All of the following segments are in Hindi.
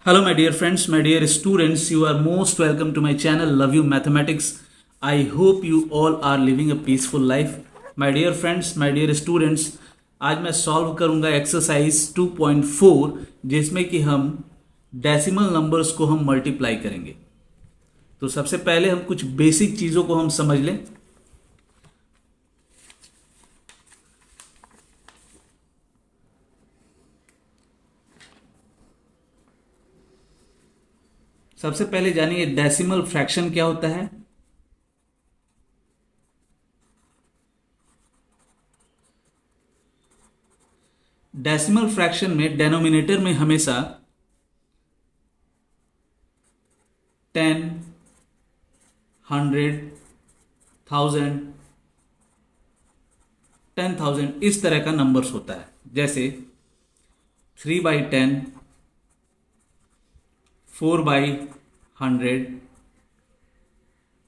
Hello, my dear friends, my dear students. You are most welcome to my channel, Love You Mathematics. I hope you all are living a peaceful life. My dear friends, my dear students, आज मैं सॉल्व करूंगा एक्सरसाइज 2.4 जिसमें कि हम डेसिमल नंबर्स को हम मल्टीप्लाई करेंगे। तो सबसे पहले हम कुछ बेसिक चीज़ों को हम समझ लें। सबसे पहले जानिए डेसिमल फ्रैक्शन क्या होता है। डेसिमल फ्रैक्शन में डेनोमिनेटर में हमेशा 10, 100, 1000, 10,000 इस तरह का नंबर्स होता है। जैसे 3/10, 4/100,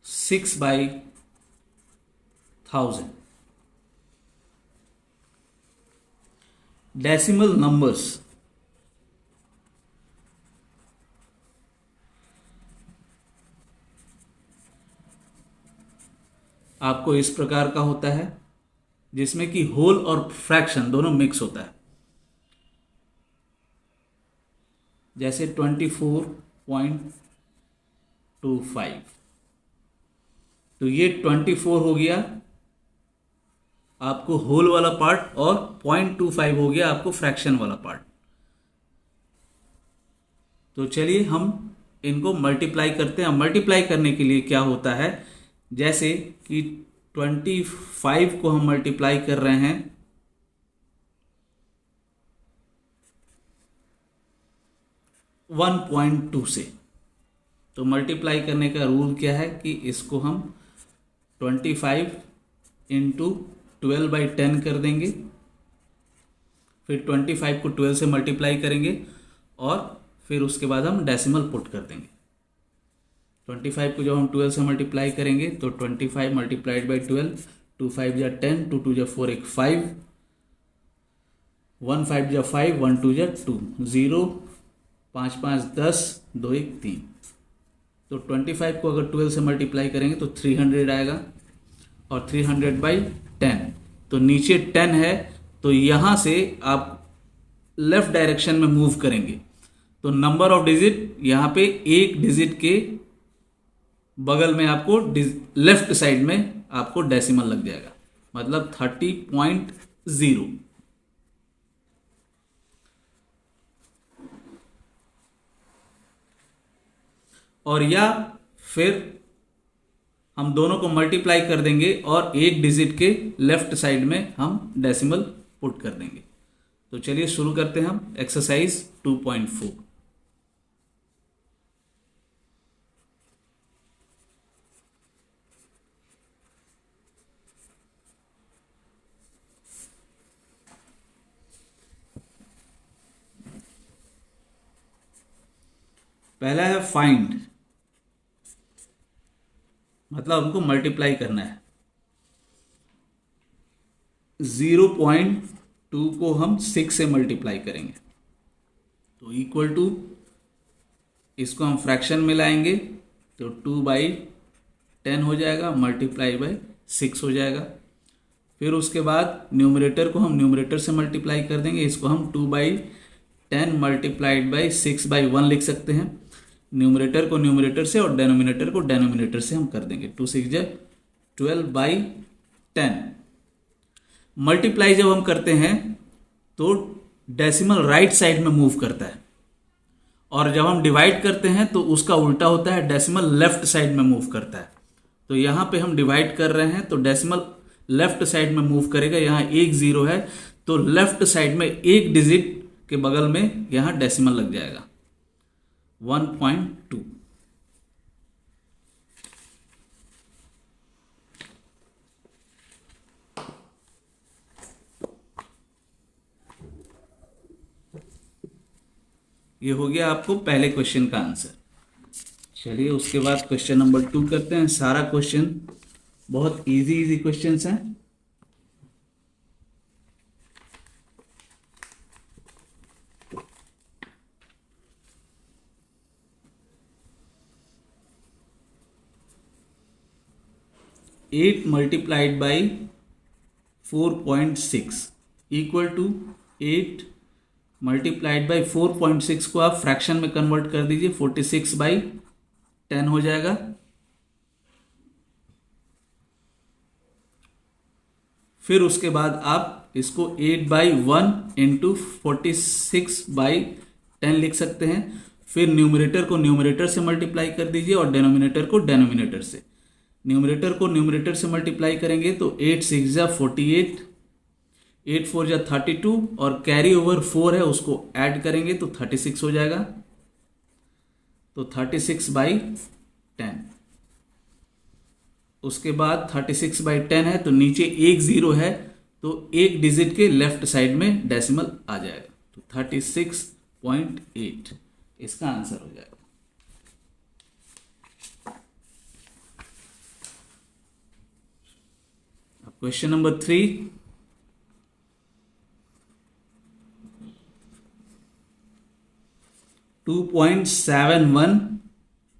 6/1000। डेसिमल नंबर्स आपको इस प्रकार का होता है जिसमें कि होल और फ्रैक्शन दोनों मिक्स होता है। जैसे 24.25, तो ये 24 हो गया आपको होल वाला पार्ट और 0.25 हो गया आपको फ्रैक्शन वाला पार्ट। तो चलिए हम इनको मल्टीप्लाई करते हैं। मल्टीप्लाई करने के लिए क्या होता है, जैसे कि 25 को हम मल्टीप्लाई कर रहे हैं 1.2 से, तो मल्टीप्लाई करने का रूल क्या है कि इसको हम 25 इंटू 12/10 कर देंगे, फिर 25 को 12 से मल्टीप्लाई करेंगे और फिर उसके बाद हम डेसिमल पुट कर देंगे। 25 को जब हम 12 से मल्टीप्लाई करेंगे तो 25 मल्टीप्लाइड बाई 12, 2 5 जा 10, 2 2 जा 4, 1 5, 1 5 जा 5, 1 2 जा 2, 0, 5 5 10, 2 1 3। तो 25 को अगर 12 से मल्टीप्लाई करेंगे तो 300 आएगा और 300/10, तो नीचे 10 है तो यहाँ से आप लेफ्ट डायरेक्शन में मूव करेंगे तो नंबर ऑफ डिजिट यहाँ पे एक डिजिट के बगल में आपको लेफ्ट साइड में आपको डेसिमल लग जाएगा, मतलब 30.0। और या फिर हम दोनों को मल्टीप्लाई कर देंगे और एक डिजिट के लेफ्ट साइड में हम डेसिमल पुट कर देंगे। तो चलिए शुरू करते हैं हम एक्सरसाइज 2.4। पहला है फाइंड, मतलब हमको मल्टीप्लाई करना है। 0.2 को हम 6 से मल्टीप्लाई करेंगे तो इक्वल टू, इसको हम फ्रैक्शन में लाएंगे तो 2/10 हो जाएगा, मल्टीप्लाई बाय 6 हो जाएगा। फिर उसके बाद न्यूमरेटर को हम न्यूमरेटर से मल्टीप्लाई कर देंगे, इसको हम 2/10 मल्टीप्लाइड बाई 6/1 लिख सकते हैं। न्यूमरेटर को न्यूमरेटर से और डेनोमिनेटर को डेनोमिनेटर से हम कर देंगे, 2 6 12/10। मल्टीप्लाई जब हम करते हैं तो डेसिमल राइट साइड में मूव करता है और जब हम डिवाइड करते हैं तो उसका उल्टा होता है, डेसिमल लेफ्ट साइड में मूव करता है। तो यहाँ पे हम डिवाइड कर रहे हैं तो डेसिमल लेफ्ट साइड में मूव करेगा। यहाँ एक 0 है तो लेफ्ट साइड में एक डिजिट के बगल में यहाँ डेसिमल लग जाएगा 1.2। ये हो गया आपको पहले क्वेश्चन का आंसर। चलिए उसके बाद क्वेश्चन नंबर 2 करते हैं। सारा क्वेश्चन बहुत इजी क्वेश्चंस हैं। 8 multiplied by 4.6 equal to 8 multiplied by 4.6 को आप फ्रैक्शन में कन्वर्ट कर दीजिए, 46/10 हो जाएगा। फिर उसके बाद आप इसको 8/1 इंटू 46/10 लिख सकते हैं। फिर न्यूमरेटर को न्यूमरेटर से मल्टीप्लाई कर दीजिए और डेनोमिनेटर को डेनोमिनेटर से। न्यूमरेटर को न्यूमरेटर से मल्टीप्लाई करेंगे तो 8 6 जा 48, 8 4 जा 32 और कैरी ओवर 4 है उसको ऐड करेंगे तो 36 हो जाएगा। तो 36/10। उसके बाद 36/10 है तो नीचे एक जीरो है तो एक डिजिट के लेफ्ट साइड में डेसिमल आ जाएगा, तो 36.8 इसका आंसर हो जाएगा। अब question number 3, (2.71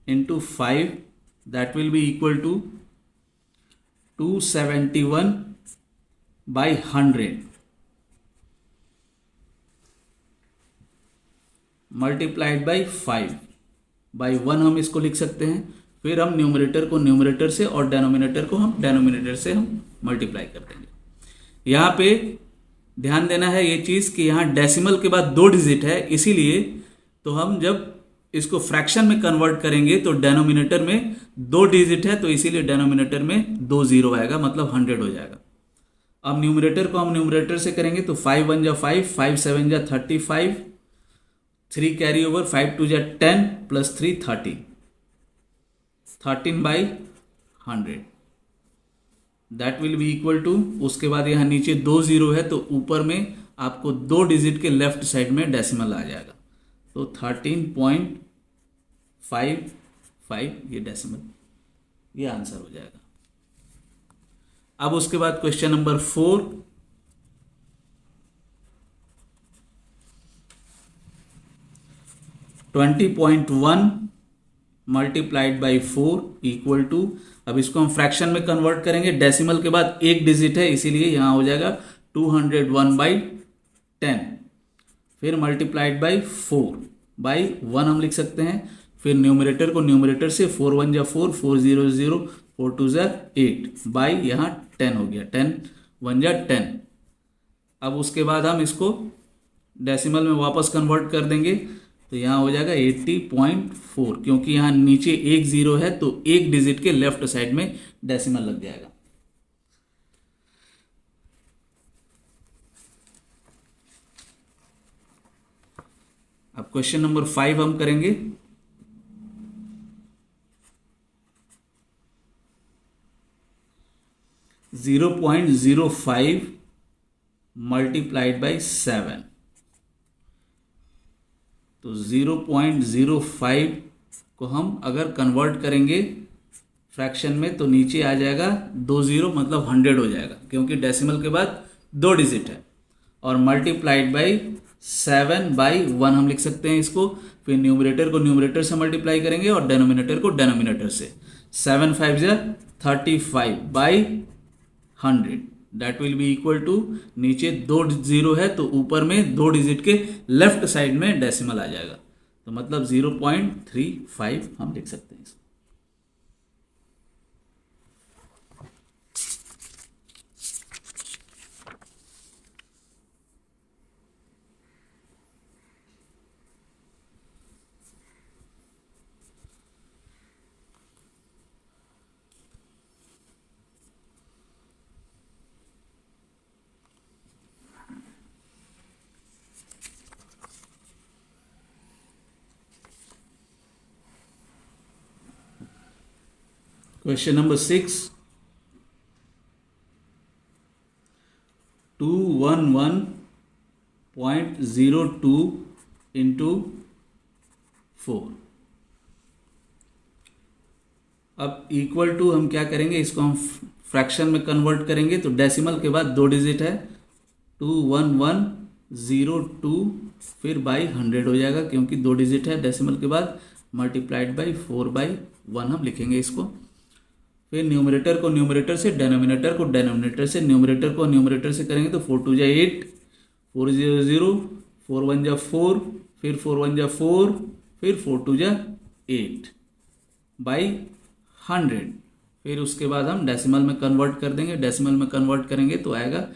into 5 that will be equal to 271/100 multiplied by 5/1 हम इसको लिख सकते हैं। फिर हम न्यूमरेटर को न्यूमरेटर से और डेनोमिनेटर को हम डेनोमिनेटर से हम मल्टीप्लाई कर देंगे। यहाँ पे ध्यान देना है ये चीज़ कि यहाँ डेसिमल के बाद 2 डिजिट है, इसीलिए तो हम जब इसको फ्रैक्शन में कन्वर्ट करेंगे तो डेनोमिनेटर में 2 डिजिट है तो इसीलिए डेनोमिनेटर में 2 जीरो आएगा, मतलब 100 हो जाएगा। अब न्यूमरेटर को हम न्यूमरेटर से करेंगे तो 5 1 जा 5, 5 7 जा 35, 3 कैरी ओवर, 5 2 जा 10 plus 3 30, 13/100 that will be equal to. उसके बाद यहाँ नीचे 2 जीरो है तो ऊपर में आपको 2 डिजिट के लेफ्ट साइड में डेसिमल आ जाएगा, तो 13.55 ये डेसिमल, ये आंसर हो जाएगा। अब उसके बाद question number 4, (20.1 multiplied by 4 equal to), अब इसको हम फ्रैक्शन में कन्वर्ट करेंगे, डेसिमल के बाद एक डिजिट है इसीलिए यहां हो जाएगा 201/10, फिर मल्टीप्लाइड बाई 4/1 हम लिख सकते हैं। फिर न्यूमरेटर को न्यूमरेटर से 4 1 जा 4, 4 0 0, 4 2 जा 8 बाई यहाँ 10 हो गया, 10 1 जा 10। अब उसके बाद हम इसको डेसिमल में वापस कन्वर्ट कर देंगे तो यहाँ हो जाएगा 80.4, क्योंकि यहाँ नीचे एक जीरो है तो एक डिजिट के लेफ्ट साइड में डेसिमल लग जाएगा। अब क्वेश्चन नंबर 5 हम करेंगे। (0.05 मल्टीप्लाइड बाई 7), तो 0.05 को हम अगर कन्वर्ट करेंगे फ्रैक्शन में तो नीचे आ जाएगा 2 जीरो, मतलब 100 हो जाएगा, क्योंकि डेसिमल के बाद 2 डिजिट है। और मल्टीप्लाइड बाई 7/1 हम लिख सकते हैं इसको। फिर न्यूमरेटर को न्यूमरेटर से मल्टीप्लाई करेंगे और डेनोमिनेटर को डेनोमिनेटर से। 7 5 जा 35/100 that will be equal to, नीचे 2 जीरो है तो ऊपर में 2 डिजिट के लेफ्ट साइड में डेसिमल आ जाएगा, तो मतलब 0.35 हम लिख सकते हैं इसको। Question number 6, 211.02 into 4। अब इक्वल टू हम क्या करेंगे, इसको हम फ्रैक्शन में कन्वर्ट करेंगे तो डेसिमल के बाद 2 डिजिट है, 21102 फिर बाई 100 हो जाएगा, क्योंकि 2 डिजिट है डेसिमल के बाद, मल्टीप्लाइड बाई 4/1 हम लिखेंगे इसको। फिर न्यूमरेटर को न्यूमरेटर से, डेनोमिनेटर को डेनोमिनेटर से, न्यूमरेटर को न्यूमरेटर से करेंगे तो 4 2 जा 8, 4 0 0, 4 1 जा 4, फिर 4 1 जा 4, फिर 4 2 जा 8 बाई 100। फिर उसके बाद हम डेसिमल में कन्वर्ट कर देंगे, डेसिमल में कन्वर्ट करेंगे तो आएगा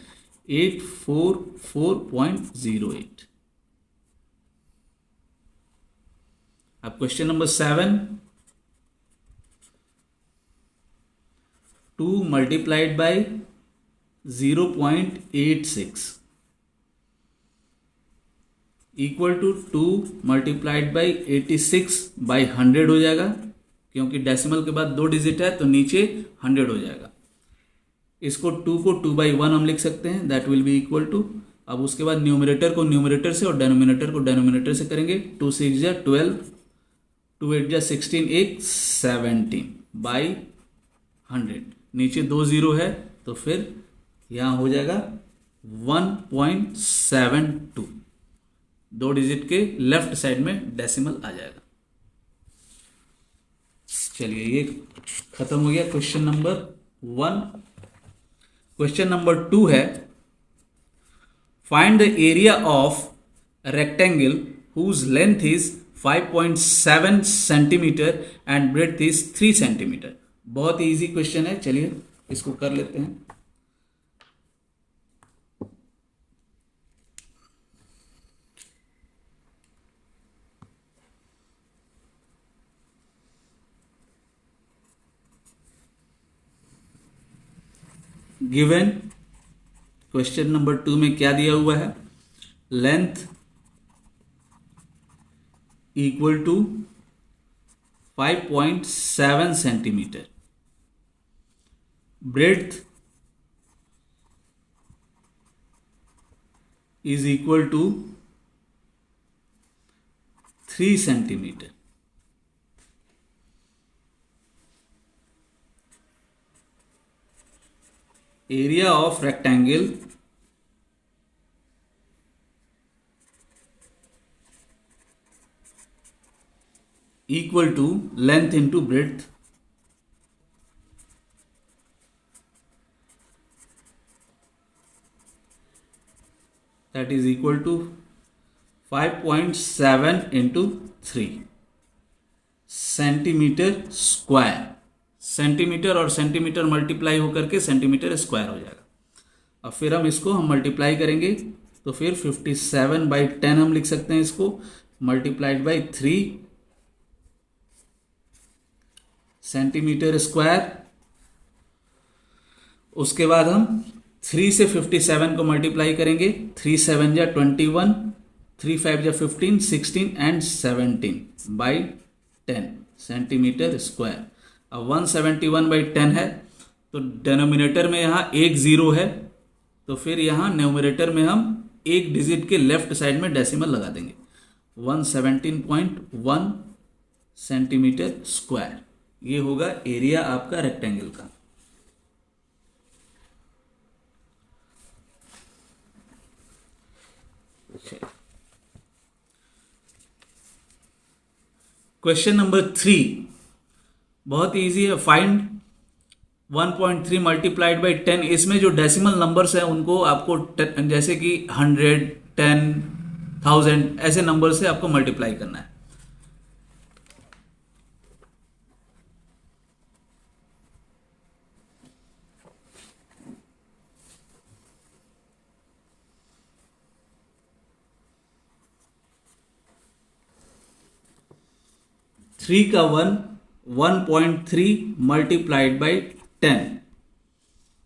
844.08। अब question number 7, 2 multiplied by 0.86 equal to 2 multiplied by 86 by 100 हो जाएगा, क्योंकि डेसिमल के बाद 2 डिजिट है तो नीचे 100 हो जाएगा। इसको 2 को 2 बाई 1 हम लिख सकते हैं, that will be equal to. अब उसके बाद न्यूमरेटर को न्यूमरेटर से और डेनोमिनेटर को डेनोमिनेटर से करेंगे। 2 6 जा 12, 2 8 जा 16, 1 17 बाई 100। नीचे 2 0 है तो फिर यहाँ हो जाएगा 1.72, 2 डिजिट के लेफ्ट साइड में डेसिमल आ जाएगा। चलिए ये खत्म हो गया क्वेश्चन नंबर 1। क्वेश्चन नंबर 2 है, find the area of rectangle whose length is 5.7 centimetre and breadth is 3 centimetre. बहुत ही इजी क्वेश्चन है, चलिए इसको कर लेते हैं। गिवन क्वेश्चन नंबर 2 में क्या दिया हुआ है, length equal to 5.7 centimetre, breadth is equal to 3 centimetre. Area of rectangle equal to length into breadth that is equal to 5.7 into 3 centimetre square. Centimetre और सेंटीमीटर मल्टीप्लाई होकर के सेंटीमीटर स्क्वायर हो जाएगा। अब फिर हम इसको मल्टीप्लाई करेंगे तो फिर 57/10 हम लिख सकते हैं इसको, मल्टीप्लाइड बाई 3 सेंटीमीटर स्क्वायर। उसके बाद हम 3 से 57 को मल्टीप्लाई करेंगे, 3 7 जा 21, 3 5 जा 15, 16 एंड 17 बाई 10 सेंटीमीटर स्क्वायर। अब 171/10 है तो डेनोमिनेटर में यहाँ 1 0 है, तो फिर यहाँ न्यूमरेटर में हम एक डिजिट के लेफ्ट साइड में डेसिमल लगा देंगे, 117.1 सेंटीमीटर स्क्वायर। ये होगा एरिया आपका रेक्टेंगल का। क्वेश्चन नंबर 3 बहुत इजी है, फाइंड 1.3 मल्टीप्लाइड बाई 10। इसमें जो डेसिमल नंबर्स हैं उनको आपको जैसे कि 100, 10, 1000 ऐसे नंबर से आपको मल्टीप्लाई करना है। थ्री का 1.3 मल्टीप्लाइड बाई 10।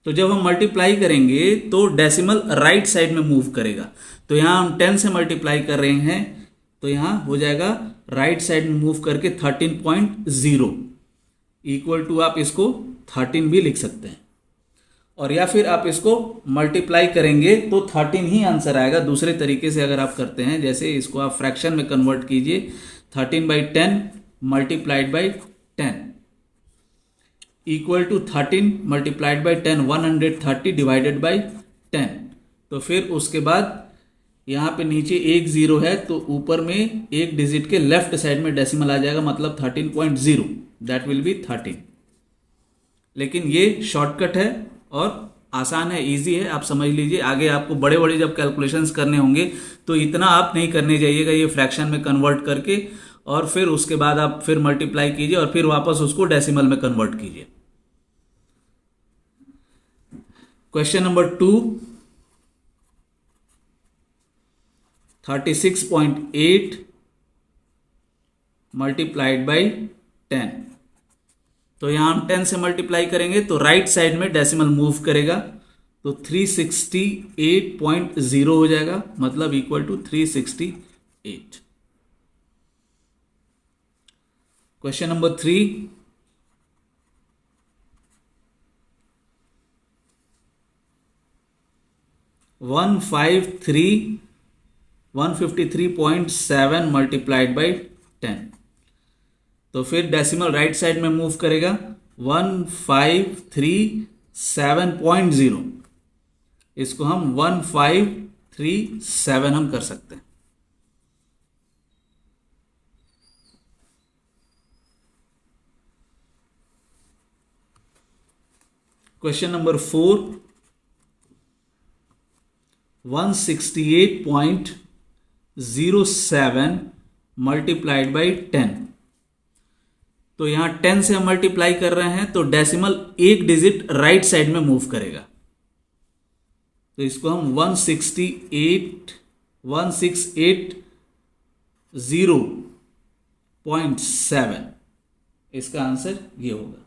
तो जब हम मल्टीप्लाई करेंगे तो डेसिमल राइट साइड में मूव करेगा। तो यहां हम 10 से मल्टीप्लाई कर रहे हैं तो यहां हो जाएगा राइट साइड में मूव करके 13.0 इक्वल टू, आप इसको 13 भी लिख सकते हैं, और या फिर आप इसको मल्टीप्लाई करेंगे तो 13 ही आंसर आएगा। दूसरे तरीके से अगर आप करते हैं, जैसे इसको आप फ्रैक्शन में कन्वर्ट कीजिए, 13/10 multiplied by 10 equal to 13 multiplied by 10, 130 divided by 10। तो फिर उसके बाद यहाँ पे नीचे 1 0 है तो ऊपर में एक डिजिट के लेफ्ट साइड में डेसिमल आ जाएगा, मतलब 13.0, दैट विल बी 13। लेकिन ये शॉर्टकट है और आसान है, इजी है, आप समझ लीजिए। आगे आपको बड़े बड़े जब कैलकुलेशंस करने होंगे तो इतना आप नहीं करने जाइएगा ये फ्रैक्शन में कन्वर्ट करके, और फिर उसके बाद आप फिर मल्टीप्लाई कीजिए और फिर वापस उसको डेसिमल में कन्वर्ट कीजिए। Question number 2, 36.8 multiplied by 10। तो यहां हम 10 से मल्टीप्लाई करेंगे तो राइट साइड में डेसिमल मूव करेगा, तो 368.0 हो जाएगा, मतलब equal to 368। Question number 3, 153.7 multiplied by 10। तो फिर डेसिमल राइट साइड में मूव करेगा, 1537.0, इसको हम 1537 हम कर सकते हैं। Question number 4, 168.07 multiplied by 10। तो यहां 10 से हम मल्टीप्लाई कर रहे हैं तो डेसिमल एक डिजिट राइट साइड में मूव करेगा, तो इसको हम 1680.7, इसका आंसर ये होगा।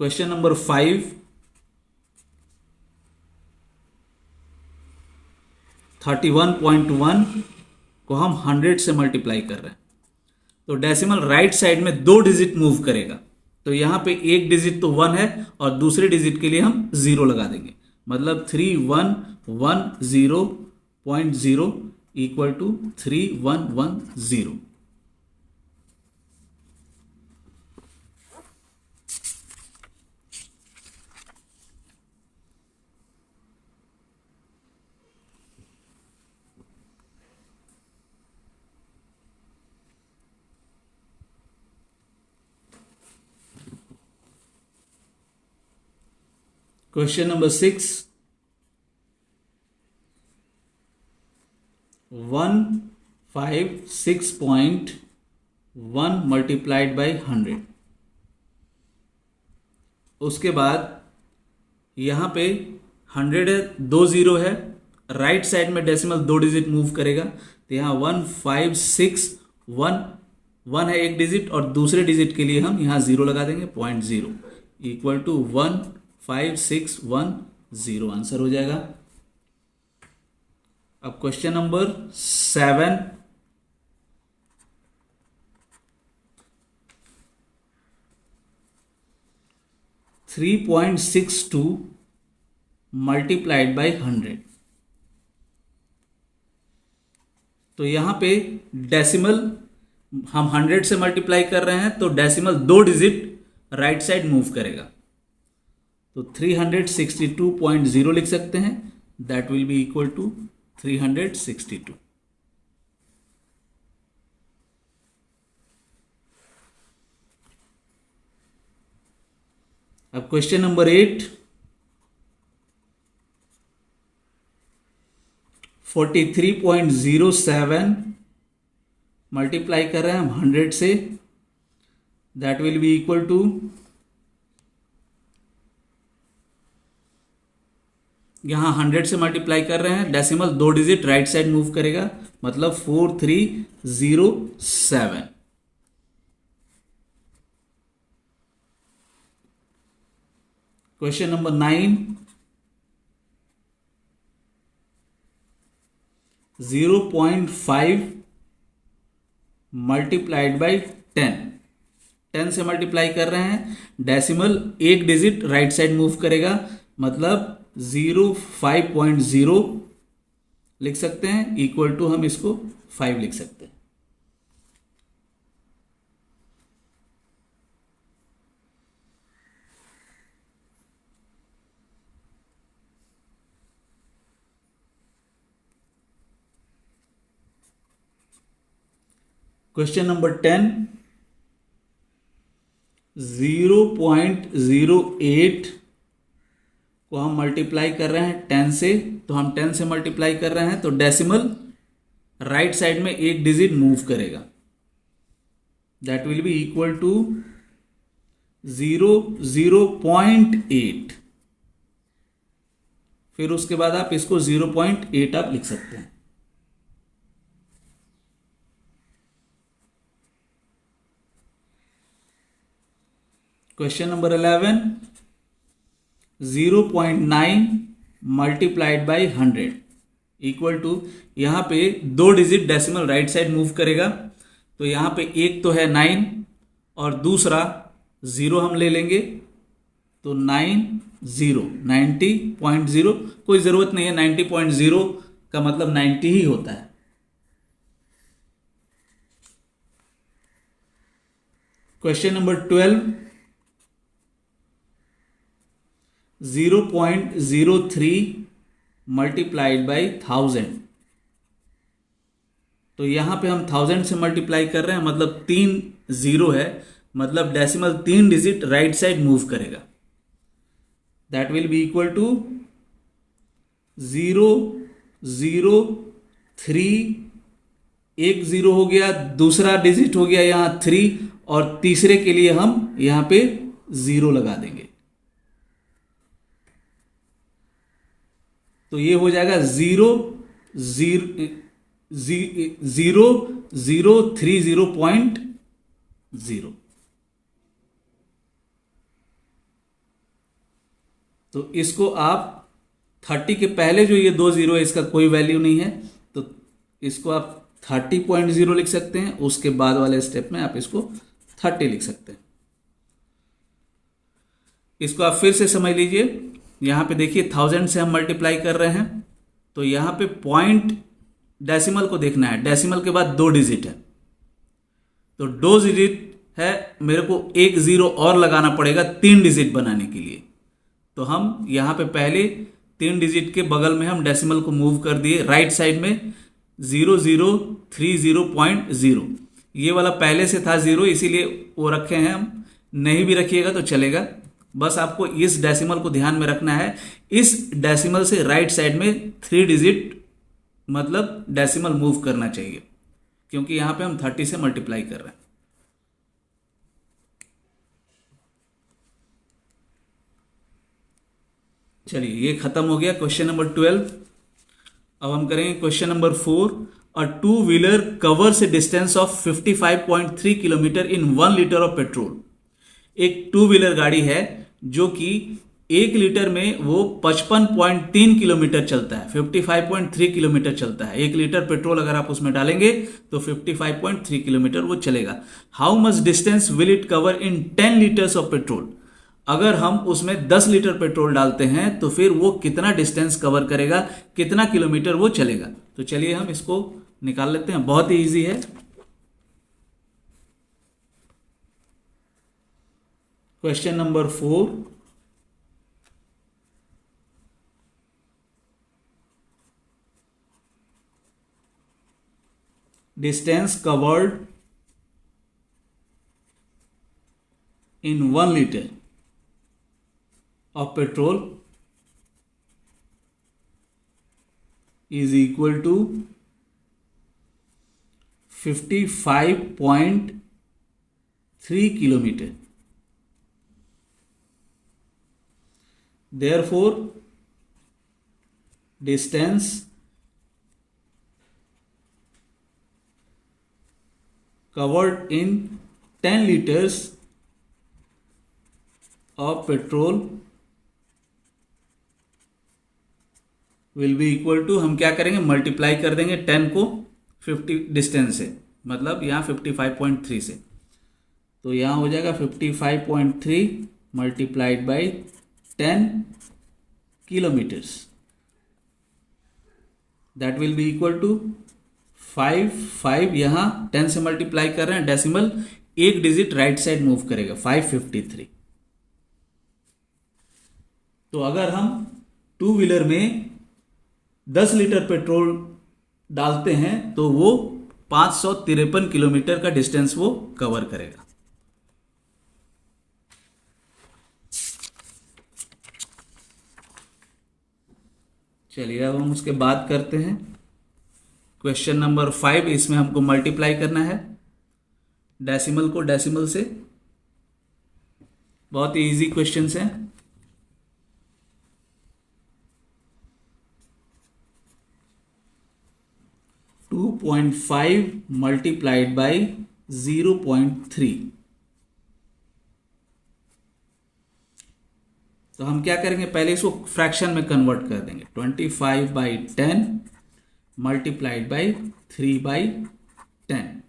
क्वेश्चन नंबर 5, 31.1 को हम 100 से मल्टीप्लाई कर रहे हैं, तो डेसिमल राइट साइड में 2 डिजिट मूव करेगा, तो यहां पे एक डिजिट तो 1 है और दूसरे डिजिट के लिए हम 0 लगा देंगे, मतलब 3110.0 equal to 3110। Question number 6, 156.1 multiplied by 100। उसके बाद यहां पे 100 है, 2 0 है, राइट साइड में डेसिमल 2 डिजिट मूव करेगा, तो यहां 1561 है एक डिजिट और दूसरे डिजिट के लिए हम यहां 0 लगा देंगे, 0.0 इक्वल टू 15610, आंसर हो जाएगा। अब क्वेश्चन नंबर 7, 3.62 मल्टीप्लाइड बाई 100। तो यहां पे डेसिमल हम 100 से मल्टीप्लाई कर रहे हैं तो decimal 2 digit right side move करेगा, तो 362.0 लिख सकते हैं, that will be equal to 362। अब क्वेश्चन नंबर 8, 43.07 मल्टीप्लाई कर रहे हैं हम 100 से, that will be equal to, यहां 100 से मल्टीप्लाई कर रहे हैं, decimal 2 digit right side move करेगा, मतलब 4307। क्वेश्चन नंबर 9, 0.5 मल्टीप्लाइड बाई 10 से मल्टीप्लाई कर रहे हैं, डेसिमल एक डिजिट राइट साइड मूव करेगा, मतलब 05.0 लिख सकते हैं, इक्वल टू हम इसको 5 लिख सकते हैं। क्वेश्चन नंबर 10, 0.08 को हम मल्टीप्लाई कर रहे हैं 10 से, तो हम 10 से मल्टीप्लाई कर रहे हैं तो डेसिमल राइट साइड में एक डिजिट मूव करेगा, that will be equal to 0.8। फिर उसके बाद आप इसको 0.8 आप लिख सकते हैं। Question number 11, 0.9 multiplied by 100 equal to, यहां पे दो digit decimal right side move करेगा, तो यहां पे एक तो है 9 और दूसरा 0 हम ले लेंगे, तो 90.0, कोई ज़रूरत नहीं है, 90.0 का मतलब 90 ही होता है। क्वेश्चन नंबर 12, 0.03 मल्टीप्लाइड बाई 1000, तो यहां पे हम 1000 से मल्टीप्लाई कर रहे हैं, मतलब 3 0 है, मतलब decimal 3 digit right side move करेगा, that will be equal to 0.03, एक 0 हो गया, दूसरा डिजिट हो गया यहां 3, और तीसरे के लिए हम यहां पे 0 लगा देंगे, तो ये हो जाएगा 0.030.0। तो इसको आप 30 के पहले जो ये 2 0 है इसका कोई वैल्यू नहीं है, तो इसको आप 30.0 लिख सकते हैं, उसके बाद वाले स्टेप में आप इसको 30 लिख सकते हैं। इसको आप फिर से समझ लीजिए, यहां पे देखिए 1000 से हम मल्टीप्लाई कर रहे हैं, तो यहां पे पॉइंट डेसिमल को देखना है, डेसिमल के बाद 2 डिजिट है, तो 2 डिजिट है, मेरे को एक 0 और लगाना पड़ेगा 3 डिजिट बनाने के लिए, तो हम यहां पे पहले 3 डिजिट के बगल में हम डेसिमल को मूव कर दिए राइट साइड में 0030.0, ये वाला पहले से था 0 इसीलिए वो रखे हैं हम, नहीं भी रखिएगा तो चलेगा, बस आपको इस डेसिमल को ध्यान में रखना है, इस डेसिमल से राइट साइड में 3 डिजिट मतलब डेसिमल मूव करना चाहिए, क्योंकि यहां पे हम 30 से मल्टीप्लाई कर रहे हैं। चलिए ये खत्म हो गया क्वेश्चन नंबर 12। अब हम करेंगे question number 4, a 2 wheeler covers A distance of 55.3 kilometre in 1 litre of petrol. एक 2 व्हीलर गाड़ी है जो कि 1 लीटर में वो 55.3 किलोमीटर चलता है, 55.3 किलोमीटर चलता है, 1 लीटर पेट्रोल अगर आप उसमें डालेंगे तो 55.3 किलोमीटर वो चलेगा। How much distance will it cover in 10 litres of petrol. अगर हम उसमें 10 लीटर पेट्रोल डालते हैं तो फिर वो कितना डिस्टेंस कवर करेगा, कितना किलोमीटर वो चलेगा। तो चलिए हम इसको निकाल लेते हैं, बहुत ही ईजी है। Question number 4, distance covered in 1 litre of petrol is equal to 55.3 kilometer. Therefore, distance covered in 10 liters of petrol will be equal to, हम क्या करेंगे मल्टीप्लाई कर देंगे 10 को 50 डिस्टेंस से, मतलब यहाँ 55.3 से, तो यहाँ हो जाएगा 55.3 multiplied by 10 kilometres, that will be equal to 5 यहाँ 10 से मल्टीप्लाई कर रहे हैं, डेसिमल एक डिजिट राइट साइड मूव करेगा 553। तो अगर हम 2 व्हीलर में 10 लीटर पेट्रोल डालते हैं तो वो 553 किलोमीटर का डिस्टेंस वो कवर करेगा। चलिए अब हम उसके बाद करते हैं क्वेश्चन नंबर 5। इसमें हमको मल्टीप्लाई करना है डेसिमल को डेसिमल से। बहुत ही इजी क्वेश्चन है। Two 2.5 multiplied by 0.3। तो हम क्या करेंगे, पहले इसको फ्रैक्शन में कन्वर्ट कर देंगे। 25/10 मल्टीप्लाइड बाई 3/10।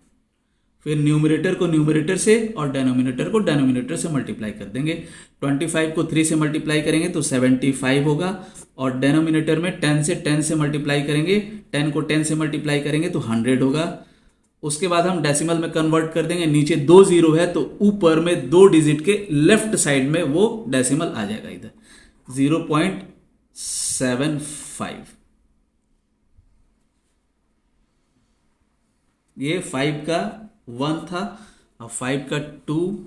फिर न्यूमरेटर को न्यूमरेटर से और डेनोमिनेटर को डेनोमिनेटर से मल्टीप्लाई कर देंगे। 25 को 3 से मल्टीप्लाई करेंगे तो 75 होगा, और डेनोमिनेटर में 10 से मल्टीप्लाई करेंगे, 10 को 10 से मल्टीप्लाई करेंगे तो 100 होगा। उसके बाद हम डेसिमल में कन्वर्ट कर देंगे। नीचे 2 जीरो है तो ऊपर में 2 डिजिट के लेफ्ट साइड में वो डेसिमल आ जाएगा, इधर 0.75। ये 5 का 1 था, और 5 का 2,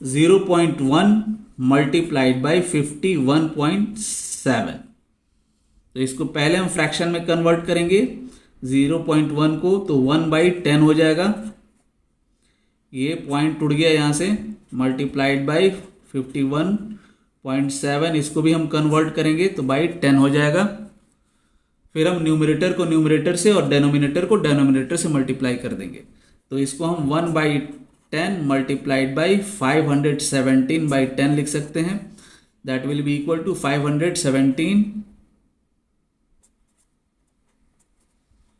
0.1 मल्टीप्लाइड बाई 51.7। तो इसको पहले हम फ्रैक्शन में कन्वर्ट करेंगे 0.1 को, तो 1/10 हो जाएगा। ये पॉइंट उड़ गया यहाँ से, मल्टीप्लाइड बाई 51.7। इसको भी हम कन्वर्ट करेंगे तो बाई 10 हो जाएगा। फिर हम न्यूमरेटर को न्यूमरेटर से और डेनोमिनेटर को डेनोमिनेटर से मल्टीप्लाई कर देंगे। तो इसको हम 1/10 मल्टीप्लाइड बाई 517/10 लिख सकते हैं। That will be equal to 517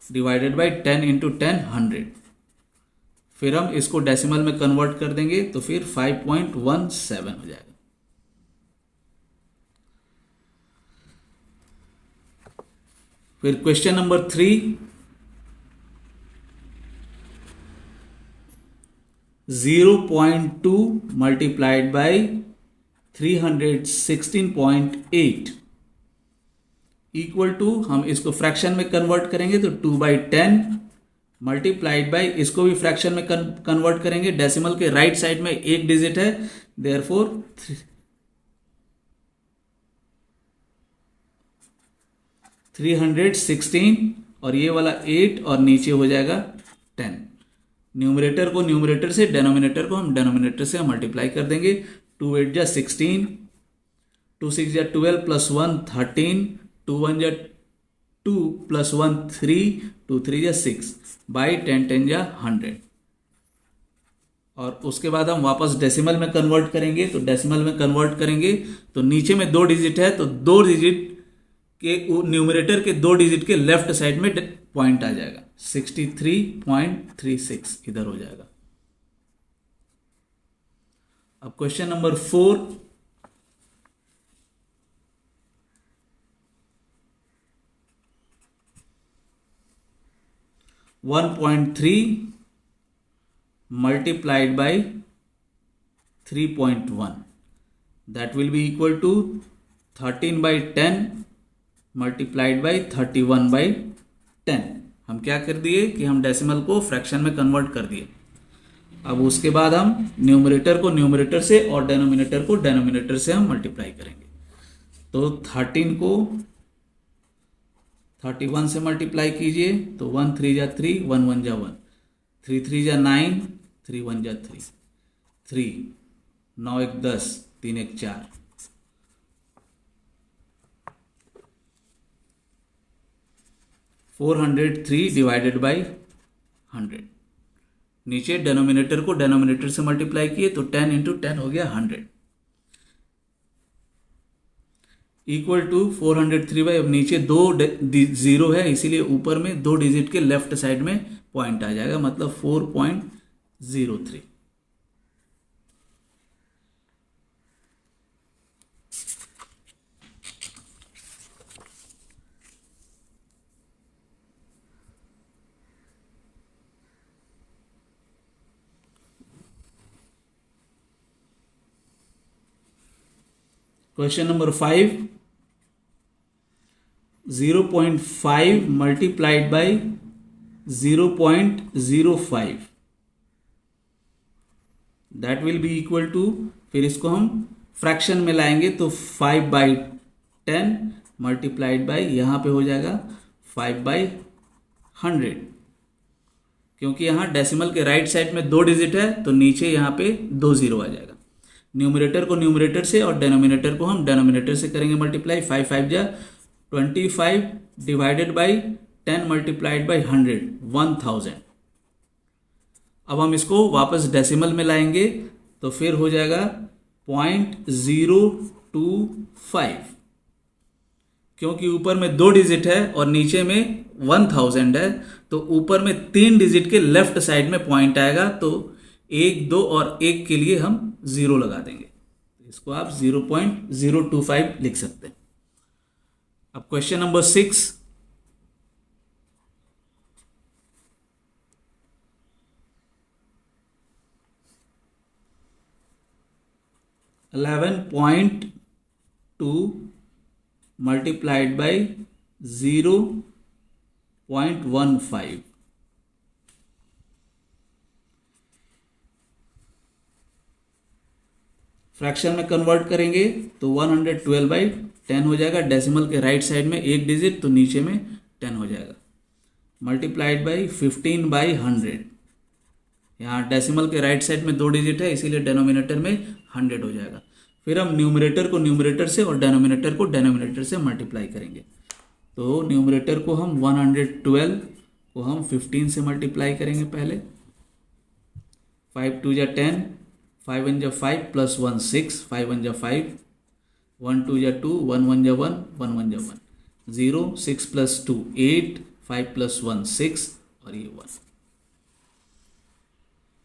divided by 10 into 10 100। फिर हम इसको डेसिमल में कन्वर्ट कर देंगे तो फिर 5.17 हो जाएगा। फिर question number 3, 0.2 multiplied by 316.8 equal to, हम इसको फ्रैक्शन में कन्वर्ट करेंगे तो 2/10 मल्टीप्लाइड बाई, इसको भी फ्रैक्शन में कन्वर्ट करेंगे। डेसिमल के राइट साइड में एक डिजिट है, देयरफॉर 316, और ये वाला 8 और नीचे हो जाएगा 10। न्यूमरेटर को न्यूमरेटर से, डेनोमिनेटर को हम डेनोमिनेटर से मल्टीप्लाई कर देंगे। 2 8 जा 16, 2 6 जा 12 प्लस 1 13, 2 1 जा 2 प्लस 1 3, 2 3 जा 6, बाई 10 10 जा 100। और उसके बाद हम वापस डेसिमल में कन्वर्ट करेंगे। तो डेसिमल में कन्वर्ट करेंगे तो नीचे में 2 डिजिट है, तो 2 डिजिट के न्यूमरेटर के 2 डिजिट के लेफ्ट साइड में पॉइंट आ जाएगा, 63.36 इधर हो जाएगा। अब question number 4, 1.3 multiplied by 3.1, that will be equal to 13/10 multiplied by 31/10। हम क्या कर दिए कि हम डेसिमल को फ्रैक्शन में कन्वर्ट कर दिए। अब उसके बाद हम न्यूमरेटर को न्यूमरेटर से और डेनोमिनेटर को डेनोमिनेटर से हम मल्टीप्लाई करेंगे। तो 13 को 31 से मल्टीप्लाई कीजिए तो 1 3 जा 3, 1 1 जा 1, 3 3 जा 9, 3 1 जा 3, 3 9 1 10, 3 1 4। Four 403 divided by 100। नीचे डेनोमिनेटर को डेनोमिनेटर से मल्टीप्लाई किए तो 10 इंटू 10 हो गया 100, इक्वल टू 403 बाई, अब नीचे 2 जीरो है इसीलिए ऊपर में 2 डिजिट के लेफ्ट साइड में पॉइंट आ जाएगा, मतलब 4.03। Question number 5, 0.5 multiplied by 0.05, that will be equal to, फिर इसको हम फ्रैक्शन में लाएंगे तो 5/10 मल्टीप्लाइड बाई, यहाँ पे हो जाएगा 5/100, क्योंकि यहाँ डेसिमल के राइट साइड में 2 डिजिट है तो नीचे यहाँ पे 2 जीरो आ जाएगा। न्यूमरेटर को न्यूमरेटर से और डेनोमिनेटर को हम डेनोमिनेटर से करेंगे मल्टीप्लाई। 5 5 जा 25 डिवाइडेड बाई 10 मल्टीप्लाइड बाई 100, 1000। अब हम इसको वापस डेसिमल में लाएंगे तो फिर हो जाएगा 0.025, क्योंकि ऊपर में 2 डिजिट है और नीचे में 1000 है, तो ऊपर में 3 डिजिट के लेफ्ट साइड में पॉइंट आएगा, तो 1 2 और 1 के लिए हम 0 लगा देंगे, इसको आप 0.025 लिख सकते हैं। अब question number 6, $11.2 multiplied by 0.15, fraction में कन्वर्ट करेंगे तो 112/10 हो जाएगा। डेसिमल के राइट साइड में 1 डिजिट तो नीचे में 10 हो जाएगा, मल्टीप्लाइड बाई 15/100। यहाँ डेसिमल के राइट साइड में 2 डिजिट है इसीलिए डेनोमिनेटर में 100 हो जाएगा। फिर हम न्यूमरेटर को न्यूमरेटर से और डेनोमिनेटर को डेनोमिनेटर से मल्टीप्लाई करेंगे, तो न्यूमरेटर को हम 112 को हम 15 से मल्टीप्लाई करेंगे पहले। 5 2 जा 10, 5 1 जा 5 प्लस 1 6, 5 1 जा 5, 1 2 जा 2, 1 1 जा 1, 1 1 जा 1, 0, 6 प्लस 2 8, 5 प्लस 1 6 और ये 1,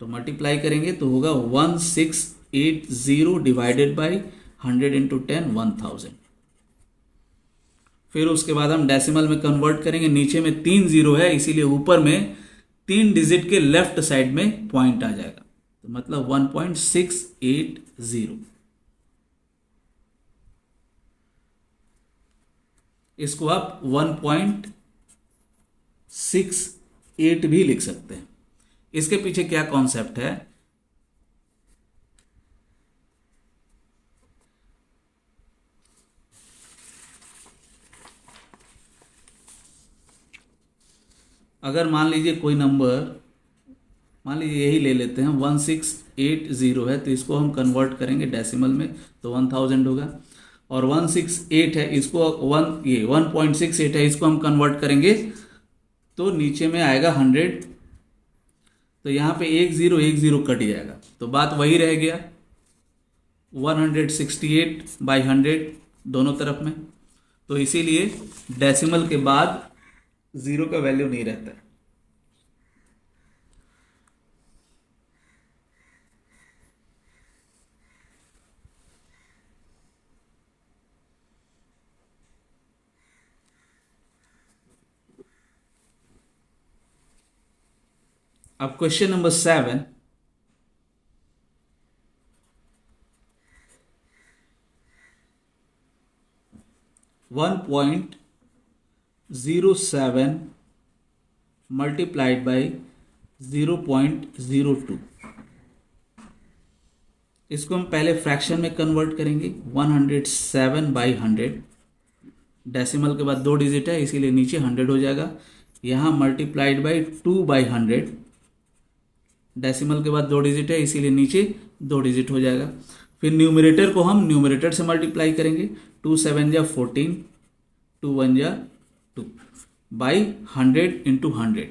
तो मल्टीप्लाई करेंगे तो होगा 1680 डिवाइडेड बाई 100 इंटू 10, 1000। फिर उसके बाद हम डेसिमल में कन्वर्ट करेंगे, नीचे में 3 जीरो है इसीलिए ऊपर में 3 डिजिट के लेफ्ट साइड में पॉइंट आ जाएगा, तो मतलब 1.680। इसको आप 1.68 भी लिख सकते हैं। इसके पीछे क्या कॉन्सेप्ट है, अगर मान लीजिए कोई नंबर, मान लीजिए यही ले लेते हैं 1680 है, तो इसको हम कन्वर्ट करेंगे डेसिमल में तो 1000 होगा, और 168 है, इसको 1.68 है, इसको हम कन्वर्ट करेंगे तो नीचे में आएगा 100, तो यहाँ पे 1010 कट जाएगा, तो बात वही रह गया 168/100 दोनों तरफ में, तो इसीलिए डेसिमल के बाद 0 का वैल्यू नहीं रहता है। अब क्वेश्चन नंबर 7, $1.07 मल्टीप्लाइड बाई 0.02, इसको हम पहले फ्रैक्शन में कन्वर्ट करेंगे। 107/100, डेसिमल के बाद 2 डिजिट है इसीलिए नीचे 100 हो जाएगा, यहाँ मल्टीप्लाइड बाई 2/100, डेसिमल के बाद 2 डिजिट है इसीलिए नीचे 2 डिजिट हो जाएगा। फिर न्यूमरेटर को हम न्यूमरेटर से मल्टीप्लाई करेंगे, 2 7 जा 14, 2 1 जा 2 बाई 100 इंटू 100,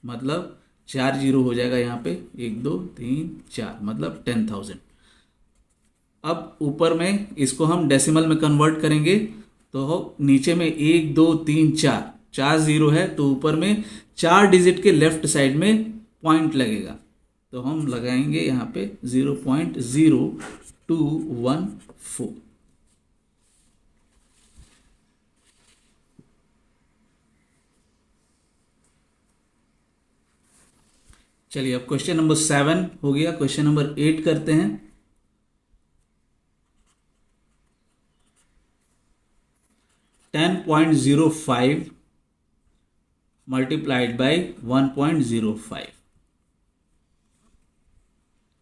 मतलब 4 जीरो हो जाएगा यहाँ पे, 1 2 3 4, मतलब 10,000। अब ऊपर में इसको हम डेसिमल में कन्वर्ट करेंगे तो नीचे में 1 2 3 4 जीरो है, तो ऊपर में 4 डिजिट के लेफ्ट साइड में पॉइंट लगेगा, तो हम लगाएंगे यहाँ पे 0.0214। चलिए अब क्वेश्चन नंबर 7 हो गया, क्वेश्चन नंबर 8 करते हैं। 10.05 मल्टीप्लाइड बाई 1.05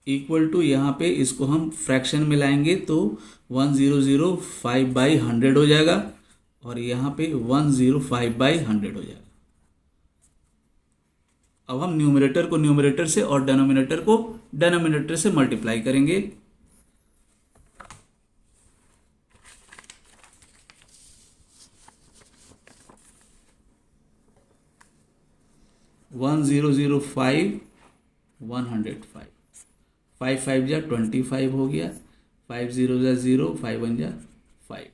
इक्वल टू, यहाँ पे इसको हम फ्रैक्शन में लाएंगे तो 1005/100 हो जाएगा और यहाँ पे 105/100 हो जाएगा। अब हम न्यूमरेटर को न्यूमरेटर से और डेनोमिनेटर को डेनोमिनेटर से मल्टीप्लाई करेंगे। वन 105 5 5 जा 25 हो गया, 5 0 जा 0, 5 1 जा 5।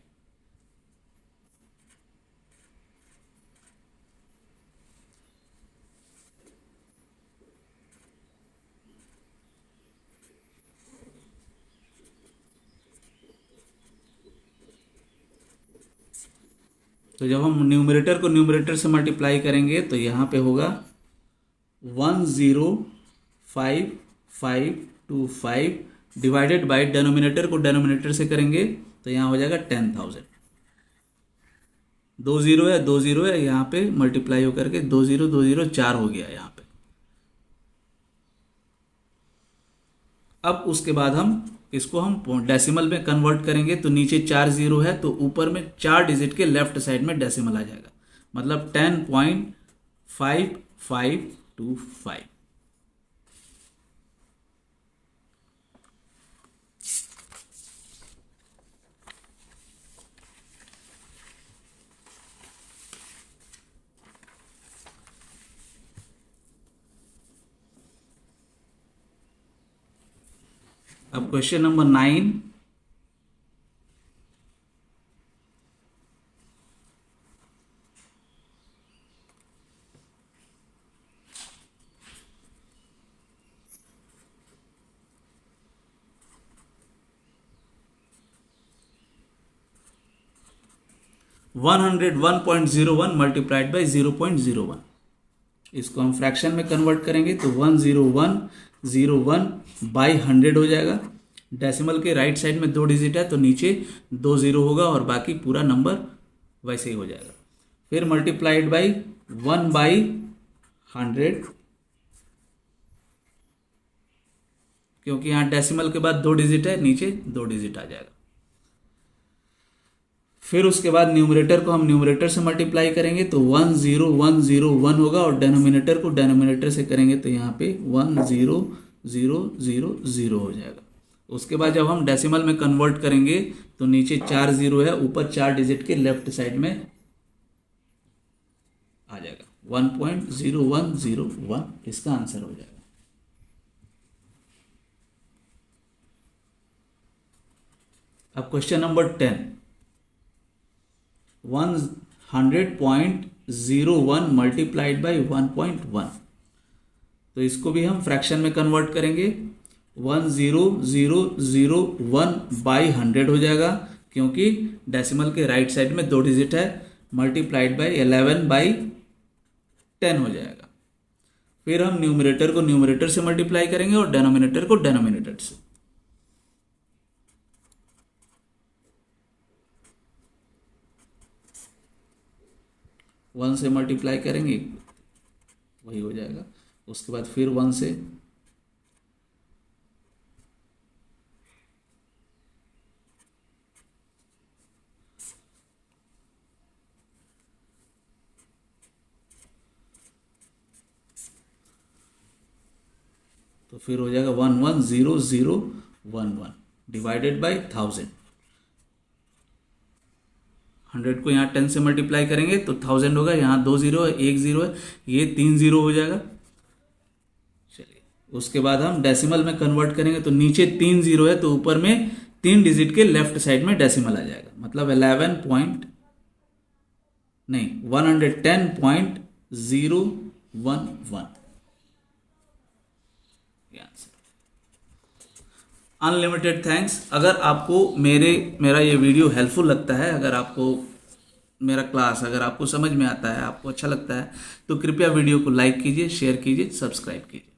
तो जब हम न्यूमरेटर को न्यूमरेटर से मल्टीप्लाई करेंगे तो यहाँ पे होगा 105,525 डिवाइडेड बाय, डेनोमिनेटर को डेनोमिनेटर से करेंगे तो यहाँ हो जाएगा 10,000। 2 0 है, 2 0 है, यहाँ पे मल्टीप्लाई होकर के 2 0 2 0 4 हो गया यहाँ पे। अब उसके बाद हम इसको हम डेसिमल में कन्वर्ट करेंगे तो नीचे 4 0 है तो ऊपर में 4 डिजिट के लेफ्ट साइड में डेसिमल आ जाएगा, मतलब 10.5525। अब question number 9, one 101.01 multiplied by 0.01। इसको हम फ्रैक्शन में कन्वर्ट करेंगे तो 10101/100 हो जाएगा। डेसिमल के राइट साइड में 2 डिजिट है तो नीचे 2 0 होगा और बाकी पूरा नंबर वैसे ही हो जाएगा। फिर मल्टीप्लाइड बाई 1/100, क्योंकि यहाँ डेसिमल के बाद 2 डिजिट है, नीचे 2 डिजिट आ जाएगा। फिर उसके बाद न्यूमरेटर को हम न्यूमरेटर से मल्टीप्लाई करेंगे तो 10101 होगा और डेनोमिनेटर को डेनोमिनेटर से करेंगे तो यहाँ पे 10000 हो जाएगा। उसके बाद जब हम डेसिमल में कन्वर्ट करेंगे तो नीचे 4 0 है, ऊपर 4 डिजिट के लेफ्ट साइड में आ जाएगा, 1.0101 इसका आंसर हो जाएगा। अब क्वेश्चन नंबर 10, 100.01 मल्टीप्लाइड बाई 1.1। तो इसको भी हम फ्रैक्शन में कन्वर्ट करेंगे, 10001/100 हो जाएगा, क्योंकि डेसिमल के राइट साइड में 2 डिजिट है, मल्टीप्लाइड बाई 11/10 हो जाएगा। फिर हम न्यूमरेटर को न्यूमरेटर से मल्टीप्लाई करेंगे और डेनोमिनेटर को डेनोमिनेटर से। वन से मल्टीप्लाई करेंगे वही हो जाएगा। उसके बाद फिर 1 से, तो फिर हो जाएगा 110011 डिवाइडेड बाई 1000। 100 को यहाँ 10 से मल्टीप्लाई करेंगे तो 1000 होगा, यहाँ 2 0 है, 1 0 है, ये 3 0 हो जाएगा। चलिए उसके बाद हम डेसिमल में कन्वर्ट करेंगे तो नीचे 3 0 है तो ऊपर में 3 डिजिट के लेफ्ट साइड में डेसिमल आ जाएगा, मतलब 110.011। Unlimited thanks. अगर आपको मेरा ये वीडियो हेल्पफुल लगता है, अगर आपको मेरा क्लास अगर आपको समझ में आता है, आपको अच्छा लगता है, तो कृपया वीडियो को लाइक कीजिए, शेयर कीजिए, सब्सक्राइब कीजिए।